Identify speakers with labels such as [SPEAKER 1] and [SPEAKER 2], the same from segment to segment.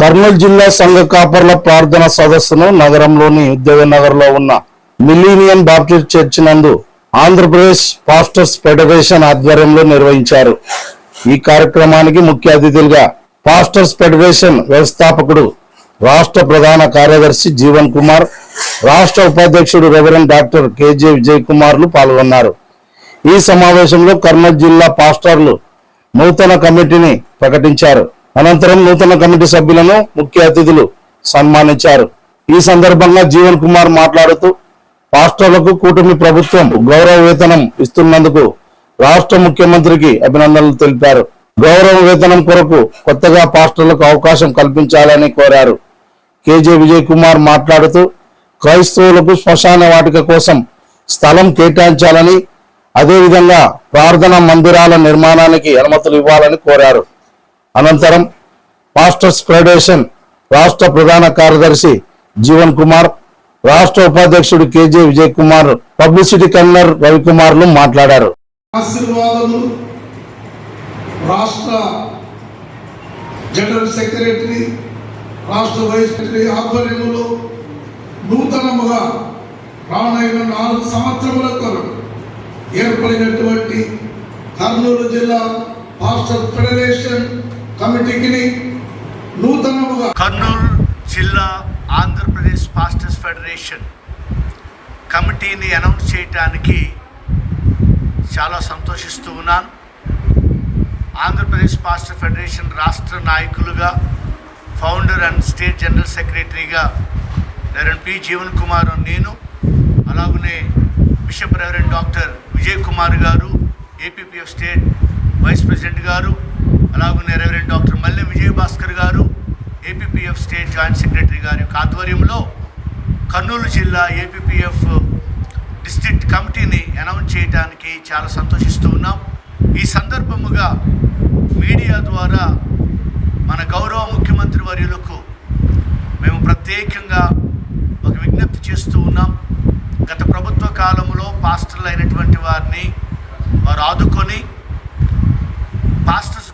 [SPEAKER 1] కర్నూలు జిల్లా సంఘ కాపర్ల ప్రార్థన సదస్సును నగరంలోని ఉద్యోగనగర్లో ఉన్న మిలీనియం బాప్టిస్ట్ చర్చ్ నందు ఆంధ్రప్రదేశ్ పాస్టర్స్ ఫెడరేషన్ ఆధ్వర్యంలో నిర్వహించారు. ఈ కార్యక్రమానికి ముఖ్య అతిథులుగా పాస్టర్స్ ఫెడరేషన్ వ్యవస్థాపకుడు రాష్ట్ర ప్రధాన కార్యదర్శి జీవన్ కుమార్, రాష్ట్ర ఉపాధ్యక్షుడు రెవరెండ్ డాక్టర్ కేజే విజయ్ కుమార్లు పాల్గొన్నారు. ఈ సమావేశంలో కర్నూలు జిల్లా పాస్టర్లు నూతన కమిటీని ప్రకటించారు. అనంతరం నూతన కమిటీ సభ్యులను ముఖ్య అతిథులు సన్మానించారు. ఈ సందర్భంగా జీవన్ కుమార్ మాట్లాడుతూ పాస్టర్లకు కూటమి ప్రభుత్వం గౌరవ వేతనం ఇస్తున్నందుకు రాష్ట్ర ముఖ్యమంత్రికి అభినందనలు తెలిపారు. గౌరవ వేతనం కొరకు కొత్తగా పాస్టర్లకు అవకాశం కల్పించాలని కోరారు. కేజే విజయ్ కుమార్ మాట్లాడుతూ క్రైస్తవులకు శ్మశాన వాటిక కోసం స్థలం కేటాయించాలని, అదేవిధంగా ప్రార్థనా మందిరాల నిర్మాణానికి అనుమతులు ఇవ్వాలని కోరారు. అనంతరం పాస్టర్స్ ఫెడరేషన్ రాష్ట్ర ప్రధాన కార్యదర్శి జీవన్ కుమార్, రాష్ట్ర ఉపాధ్యక్షుడు కేజే విజయ్ కుమార్, పబ్లిసిటీ కన్వీనర్ రవికుమార్లు మాట్లాడారు.
[SPEAKER 2] ఆశీర్వాదములు రాష్ట్ర జనరల్ సెక్రటరీ, రాష్ట్ర వైస్ సెక్రటరీ ఆధ్వర్యంలో నూతనముగా రానున్న 4 సంవత్సరముల కొరకు ఏర్పడినటువంటి కర్నూలు జిల్లా పాస్టర్ ఫెడరేషన్ కమిటీకి నూతనముగా
[SPEAKER 3] కర్నూలు జిల్లా ఆంధ్రప్రదేశ్ పాస్టర్స్ ఫెడరేషన్ కమిటీని అనౌన్స్ చేయడానికి చాలా సంతోషిస్తూ ఉన్నాను. ఆంధ్రప్రదేశ్ పాస్టర్ ఫెడరేషన్ రాష్ట్ర నాయకులుగా, ఫౌండర్ అండ్ స్టేట్ జనరల్ సెక్రటరీగా రెవరెండ్ పి జీవన్ కుమార్ నేను, అలాగనే bishop reverend doctor Vijay Kumar గారు, ఏపీపీఎఫ్ స్టేట్ వైస్ ప్రెసిడెంట్ గారు, అలాగనే రెవరెండ్ డాక్టర్ మల్లె విజయ్ భాస్కర్ గారు, ఏపీపీఎఫ్ స్టేట్ జాయింట్ సెక్రటరీ గారి యొక్క ఆధ్వర్యంలో కర్నూలు జిల్లా ఏపీపీఎఫ్ డిస్ట్రిక్ట్ కమిటీని అనౌన్స్ చేయడానికి చాలా సంతోషిస్తూ ఉన్నాం. ఈ సందర్భముగా మీడియా ద్వారా మన గౌరవ ముఖ్యమంత్రి వర్యులకు మేము ప్రత్యేకంగా ఒక విజ్ఞప్తి చేస్తూ ఉన్నాం. గత ప్రభుత్వ కాలంలో పాస్టర్లు అయినటువంటి వారిని వారు ఆదుకొని పాస్టర్స్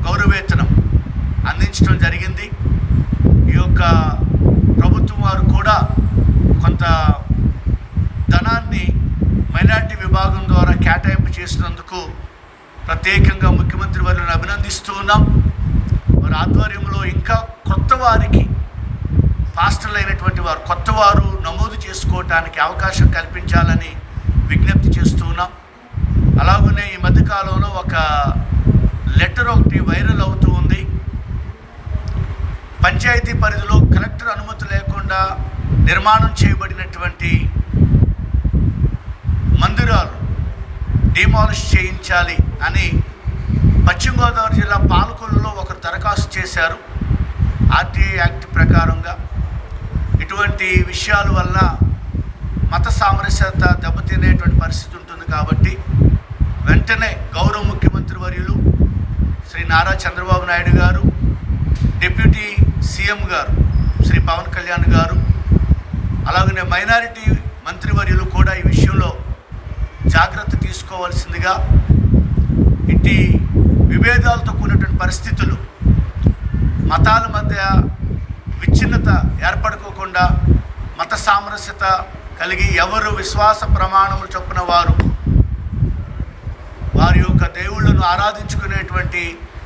[SPEAKER 3] గౌరవేతనం అందించడం జరిగింది. ఈ యొక్క ప్రభుత్వం వారు కూడా కొంత ధనాన్ని మైనారిటీ విభాగం ద్వారా కేటాయింపు చేసినందుకు ప్రత్యేకంగా ముఖ్యమంత్రి వారిని అభినందిస్తూ ఉన్నాం. వారి ఆధ్వర్యంలో ఇంకా కొత్త వారికి, పాస్టర్లు అయినటువంటి వారు కొత్త వారు నమోదు చేసుకోవటానికి అవకాశం కల్పించాలని విజ్ఞప్తి చేస్తూ ఉన్నాం. అలాగనే ఈ మధ్యకాలంలో ఒక లెటర్ ఒకటి వైరల్ అవుతూ ఉంది. పంచాయతీ పరిధిలో కలెక్టర్ అనుమతి లేకుండా నిర్మాణం చేయబడినటువంటి మందిరాలు డిమాలిష్ చేయించాలి అని పశ్చిమ గోదావరి జిల్లా పాలకొల్లులో ఒకరు దరఖాస్తు చేశారు. ఆర్టీఐ యాక్ట్ ప్రకారంగా ఇటువంటి విషయాల వల్ల మత సామరస్యత దెబ్బతినేటువంటి పరిస్థితి ఉంటుంది. కాబట్టి వెంటనే గౌరవ ముఖ్యమంత్రి వర్యులు శ్రీ నారా చంద్రబాబు నాయుడు గారు, డిప్యూటీ సీఎం గారు శ్రీ పవన్ కళ్యాణ్ గారు, అలాగనే మైనారిటీ మంత్రివర్యులు కూడా ఈ విషయంలో జాగ్రత్త తీసుకోవాల్సిందిగా, ఇట్టి విభేదాలతో కూడినటువంటి పరిస్థితులు, మతాల మధ్య విచ్ఛిన్నత ఏర్పడుకోకుండా మత సామరస్యత కలిగి ఎవరు విశ్వాస ప్రమాణములు చొప్పున వారి యొక్క దేవుళ్ళను ఆరాధించుకునేటువంటి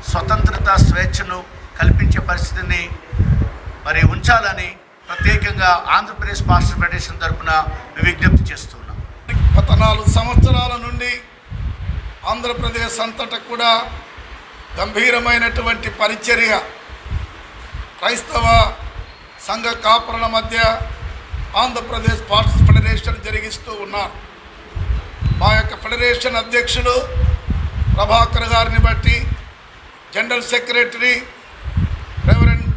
[SPEAKER 3] స్వతంత్రత, స్వేచ్ఛను కల్పించే పరిస్థితిని మరి ఉంచాలని ప్రత్యేకంగా ఆంధ్రప్రదేశ్ పాస్టర్ ఫెడరేషన్ తరఫున విజ్ఞప్తి చేస్తున్నాం.
[SPEAKER 2] గత 4 సంవత్సరాల నుండి ఆంధ్రప్రదేశ్ అంతటా కూడా గంభీరమైనటువంటి పరిచర్య క్రైస్తవ సంఘ కాపరుల మధ్య ఆంధ్రప్రదేశ్ పాస్టర్స్ ఫెడరేషన్ జరిగిస్తూ ఉన్నారు. మా యొక్క ఫెడరేషన్ అధ్యక్షులు ప్రభాకర్ గారిని బట్టి, general secretary reverend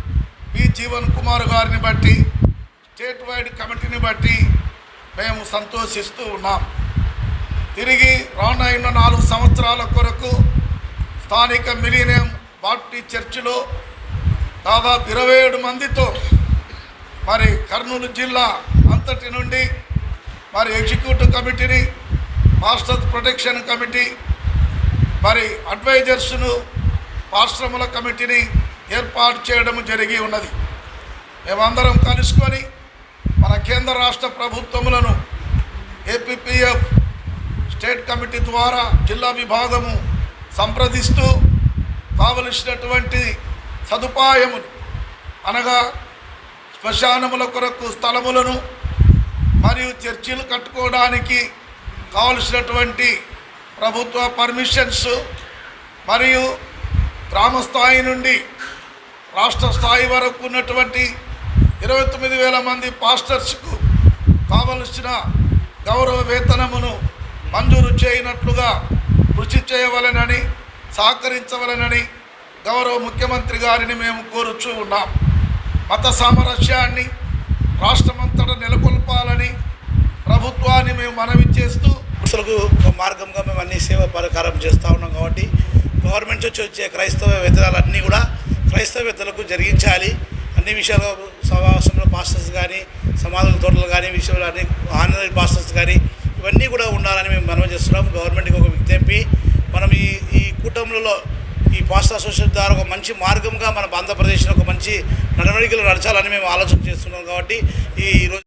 [SPEAKER 2] P Jeevan Kumar గారిని బట్టి, స్టేట్ వైడ్ కమిటీని బట్టి మేము సంతోషిస్తూ ఉన్నాం. తిరిగి రానున్న 4 సంవత్సరాల కొరకు స్థానిక మిలీనియం బాప్టిస్ట్ చర్చిలో దాదాపు 27 మందితో మరి కర్నూలు జిల్లా అంతటి నుండి మరి ఎగ్జిక్యూటివ్ కమిటీని, పాస్టర్స్ ప్రొటెక్షన్ కమిటీ, మరి అడ్వైజర్స్ను, పాశ్రముల కమిటీని ఏర్పాటు చేయడం జరిగి ఉన్నది. మేమందరం కలుసుకొని మన కేంద్ర రాష్ట్ర ప్రభుత్వములను ఏపీపీఎఫ్ స్టేట్ కమిటీ ద్వారా జిల్లా విభాగము సంప్రదిస్తూ కావలసినటువంటి సదుపాయములు అనగా శ్మశానముల కొరకు స్థలములను మరియు చర్చిలు కట్టుకోవడానికి కావలసినటువంటి ప్రభుత్వ పర్మిషన్స్ మరియు గ్రామ స్థాయి నుండి రాష్ట్ర స్థాయి వరకు ఉన్నటువంటి 29,000 మంది పాస్టర్స్కు కావలసిన గౌరవ వేతనమును మంజూరు చేయనట్లుగా కృషి చేయవలెనని సహకరించవలెనని గౌరవ ముఖ్యమంత్రి గారిని మేము కోరుచూ ఉన్నాం. మత సామరస్యాన్ని రాష్ట్రమంతటా నెలకొల్పాలని ప్రభుత్వాన్ని మేము మనవి చేస్తూ
[SPEAKER 4] అసలు మార్గంగా మేము అన్ని సేవ పరికారం చేస్తూ ఉన్నాం. కాబట్టి గవర్నమెంట్ నుంచి వచ్చే క్రైస్తవ వేతనాలన్నీ కూడా క్రైస్తవేతలకు జరిగించాలి. అన్ని విషయాలు సమావేశంలో పాస్టర్స్ కానీ సమాధుల తోటలు కానీ విషయంలో అన్ని ఆనరీ పాస్టర్స్ కానీ ఇవన్నీ కూడా ఉండాలని మేము మనవి చేస్తున్నాం. గవర్నమెంట్కి ఒక విజ్ఞప్తి, మనం ఈ కూటమిలో ఈ పాస్టర్ అసోసియేషన్ ద్వారా ఒక మంచి మార్గంగా మన ఆంధ్రప్రదేశ్లో ఒక మంచి నడవడికలు నడచాలని మేము ఆలోచన చేస్తున్నాం. కాబట్టి ఈరోజు